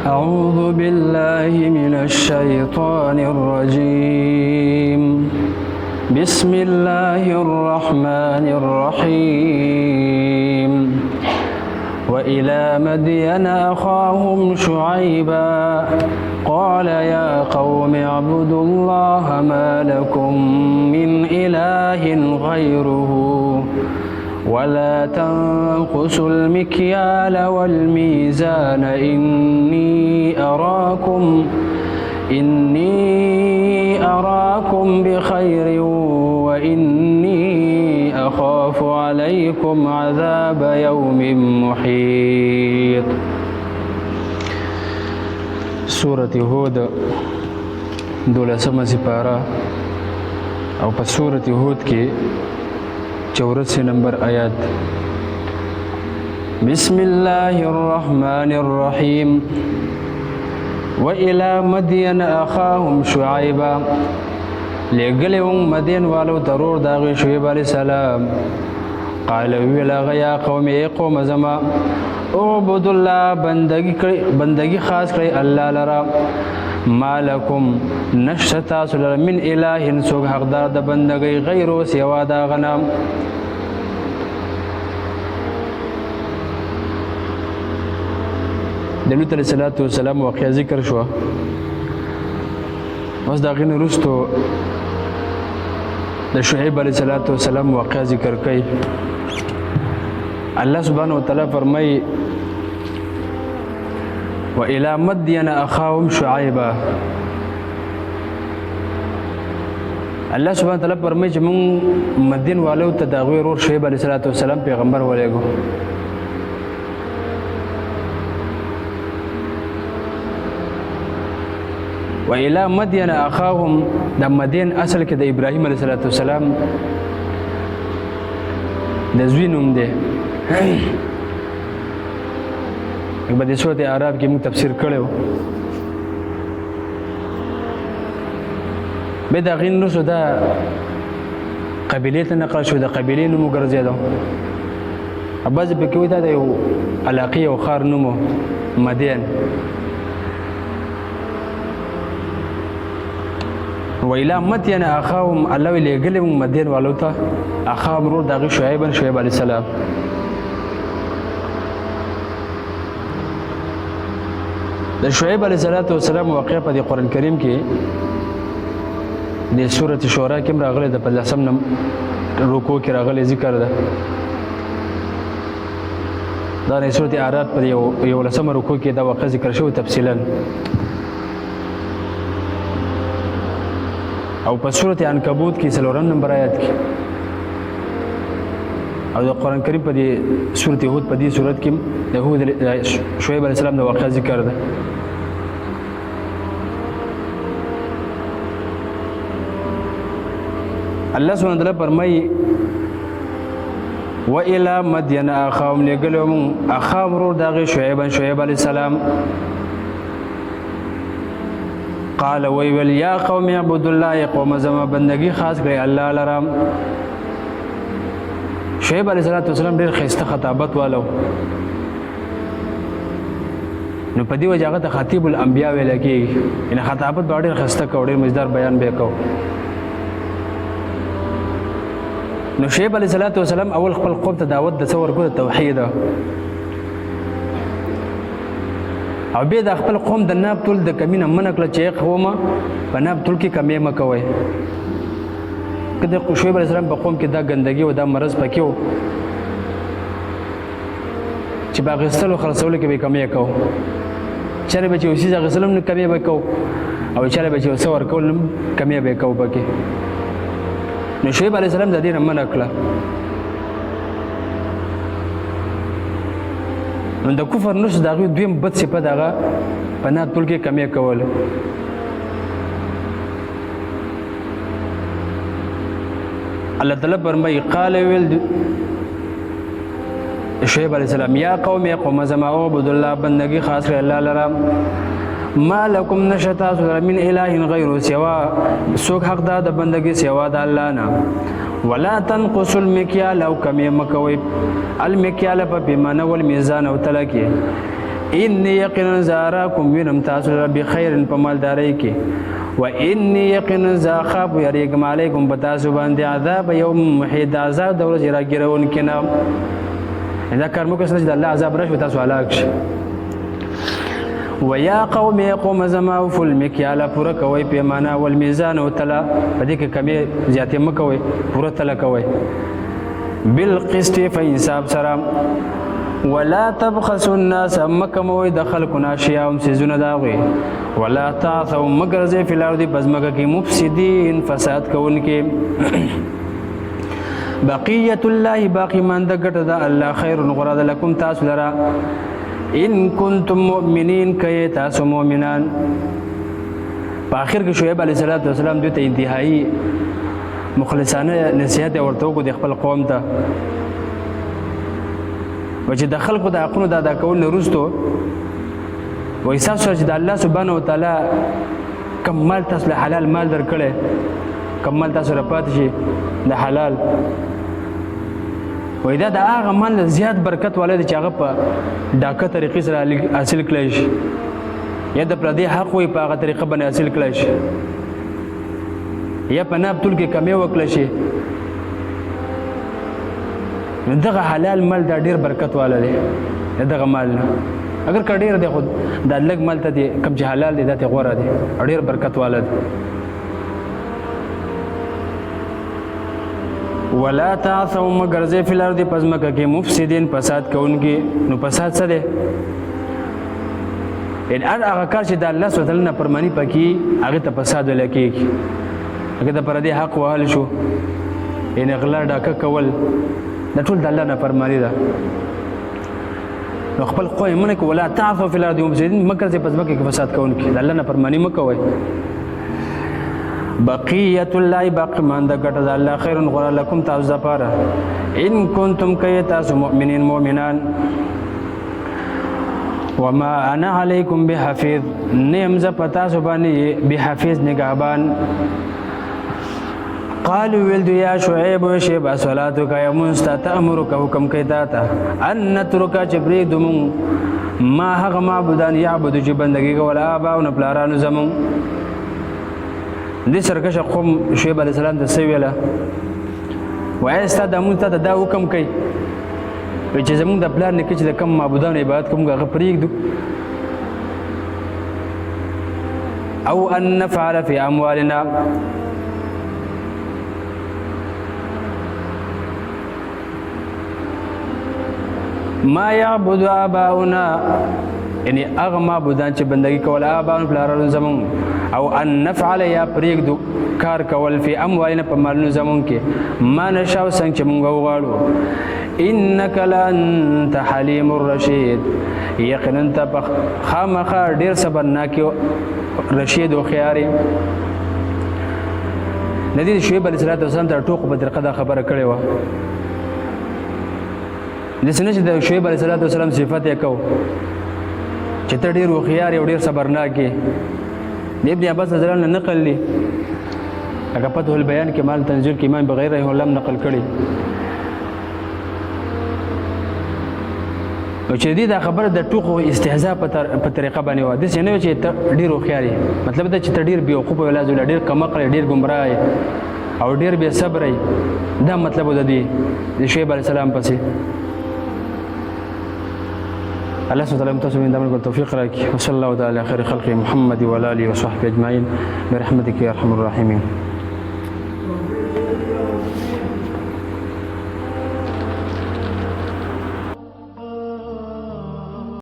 أعوذ بالله من الشيطان الرجيم بسم الله الرحمن الرحيم وإلى مدين أخاهم شعيبا قال يا قوم اعبدوا الله ما لكم من إله غيره ولا تنقصوا المكيال والميزان إني أراكم بخير وإني أخاف عليكم عذاب يوم محيط. سورة هود 12 سپارہ او په سورة هود کې 84 نمبر آیات. بسم الله الرحمن الرحيم وإلى مدين أخاهم شعيبا لګلهم مدین والو ضرور داغي شعیب علیہ السلام. قال ویلا غیا قوم قوم زما اعبد الله بندگی خاص کړی الله لرا مالکم نشتا سلر من اله سوګ حقدار د بندګۍ غیرو سوا دا غنام. د لوط علیه السلام واقعا ذکر شو. اوس دا غن رستو د شعیب علیه السلام واقعا ذکر کوي. الله سبحانه وتعالی فرمای وإلى مدين أخاهم شعيبا. الله سبحانه وتعالى فرمای چې موږ مدین والو ته د هغوی ورور شعیب علیه السلام پیغمبر ولېږو. وإلى مدين أخاهم د مدین اصل کې د ابراهیم علیه السلام د زوی نوم دی. په دې سورۃ اعراف کې موږ تفسیر کړو. به دا غین نو دا قبیلې ته نقل شو، د قبیلې نوم ګرځېدو. اباز په کې وای دا یو علاقې او خار نوم مدین. وإلى مدين أخاهم الله لګلم مدین والو ته اخاهم ورور دغه شعیب علیه السلام. د شعیب علیه السلام واقع په قرآن کریم کې د سورۃ شورا کې راغلی د 15 رکوع کې راغلی ذکر ده. دا د سورۃ اعراف په یو لسم رکوع کې دا واقع ذکر شوی تفصیلا. او په سورۃ عنکبوت کې 4 نمبر آیات کې او د قرآن کریم په دې سورۃ هود په دې سورۃ کې د شعیب علیه السلام د واقع ذکر ده. الله سبحانه وتعالی فرمایي وإلى مدين أخاهم لګلهم اخاهم ورور دغه شعیب علیه السلام. قال ويل يا قوم اعبدوا الله قوم زما بندگی خاص کړی الله لرا. شعیب علیه السلام ډېر ښایسته خطابت والو. نو په دې وجه هغه ته خطیب الانبیاء ویل کېږي. یعنې خطابت به ډېر ښایسته کوو، ډېر مزدار بیان به یې کوو. نو شعیب علیه السلام اول خپل قوم ته دعوت د څه ورکړو؟ د توحید. او بیا د خپل قوم د ناب تول د کمي نه منع کړه چې قومه په ناب تول کې کمې مه کوئ. که د شعیب علیه السلام په قوم کې دا ګندګي او دا مرض پکې و چې په اخیستلو خلاصولو کې به یې کمې کوو. چېرې به چې یو څیز اخیستل هم کمې به کوو او چېرې به چې یو څه ورکول هم کمې به یې کوو پکې. نو شعیب علیه السلام د دې نه منع کړه. نو د کفر نوش د هغوی دویم بد صفت هغه په ناب تول کې کمې کول. الله تعالی فرمایي قال ویل شعیب علیه السلام یا قوم زما اعبدوا الله بندگی خاص کړی الله لرا ما لکم نشتا من اله غیر سوا سوک حق دا د بندگی سوا د الله نه. ولا تنقصوا المكيال او کمی مکوي المكيال په پیمانه ول میزان او تلکی انی یقینا زاراکم وینم تاسو لره بخیر په مالدارۍ کې و انی یقینا زاخاب یریکم علیکم په تاسو باندې عذاب یوم محیط عذاب د ورځې راګیرونکي نه دا کار مو که چې د الله عذاب راشي تاسو هلاک شي ویا قوم قوم زما فل مکیاله پوره کوي پیمانه والمیزان او تلا په دې کې کمی زیاتې مکوي پوره تلا کوي بالقسط فانصاف سره ولا تبخسوا الناس مکموي د خلقنا شیاهم سيزونه داغي ولا تعثوا مغرزه فی الارض بزمګه کې مفسدين فساد کوونکې بقیت الله باقی من د ګټه د الله خیر غراد لكم تاسو لرا ان کنتم مؤمنین کای تاسو مؤمنان په اخر کې شعیب علیه السلام دوی ته انتهایی مخلصانه نصیحت ورته وکړو د خپل قوم ته و چې د خلکو د حقونو د ادا کولو وروسته وایي ستاسو سره چې د الله سبحانه وتعالی کوم مال تاسو له حلال مال درکړی کوم مال تاسو راپاتې شي د حلال وایي دا د هغه مال نه زیات برکت والی دی چې هغه په ډاکه طریقې سره حاصل کړی شي یا د پردي حق وایي په هغه طریقه باندې حاصل کړی شي یا په ناب طول کې کمی وکړی شي نو دغه حلال مال دا ډیر برکت والا دی دغه مال نه اگر که ډیر دی خو دا لږ مال ته دی کوم چې حلال دی دا ته غوره دی ډیر برکت والا دی ولا تعثوا مغرزه فی الارض پزمکه کې مفسدین فساد کوونکي نو فساد څه دی ان هغه کار چې د الله سبحانه وتعالی نه پرمانی پکې هغه ته فساد ولکېږي هغه د پردي حق وهل شو ان غلا ډاکه کول دا ټول د الله نه فرمانی ده نو خپل قوم منه کې ولا تعثوا فی الارض مفسدین مګر چې پزمکه کې فساد کوونکي د الله نه فرمانی مکوئ بقیت الله باقی مان د ګټه د الله خیر غره لكم تاسو لپاره ان کنتم کای تاسو مؤمنین مؤمنان وما انا علیکم بحفیظ نیم ز پتا سو باندې بحفیظ نگهبان قالوا ولد یا شعیب شیب صلاتک یا مستتامرک حکم کیتا تا ان نترک جبری دم ما هغه معبودان یعبد چې بندگی کولا ابا او پلارانو زمون دې سرکش قوم شعیب علیه السلام ته څه ویله وایي ستا د مونږ ته دا حکم کوي چې زمونږ د پلار نیکه چې د کم معبودانو عبادت کوم هغه پرېږدو او ان نفعل فی اموالنا ما یعبد آباؤنا یعنی هغه معبودان چې بندگی کول آباؤنا پلارانو زمون او ان نفعل یا پرېږدو کار کول فی اموالنا په مالونو زمون کې ما نشاو څنګه چې مونږ وغواړو انک لانت حلیم الرشید یقینا ته خامخا ډیر صبرناک رشید او خیاري ندی شعیب علیه السلام ته ټوک په طریقه دا خبره کړې و د سنه چې د شعیب علیه السلام صفات یې کو چې ته ډیر خیاري او ډیر صبرناک ابن عباس رضی الله عنه نقل لي هغه فتح البیان کې مال تنزیل کې امام بغیر رحمه الله نقل کړي او چې دې دا خبره د ټوکو استهزاء په طریقه باندې و د سینې چې ډیر خیاري مطلب دا چې ته ډیر بیوقوف ولا زول ډیر کمقل ډیر گمراه او ډیر بے صبر دا مطلب د دې شعیب علیه السلام پسې الله سبحانه وتعالى تاسو من دامن التوفيق راكي وصلى الله تعالى على خير خلق محمد وعلى اله وصحبه اجمعين برحمتك يا ارحم الراحمين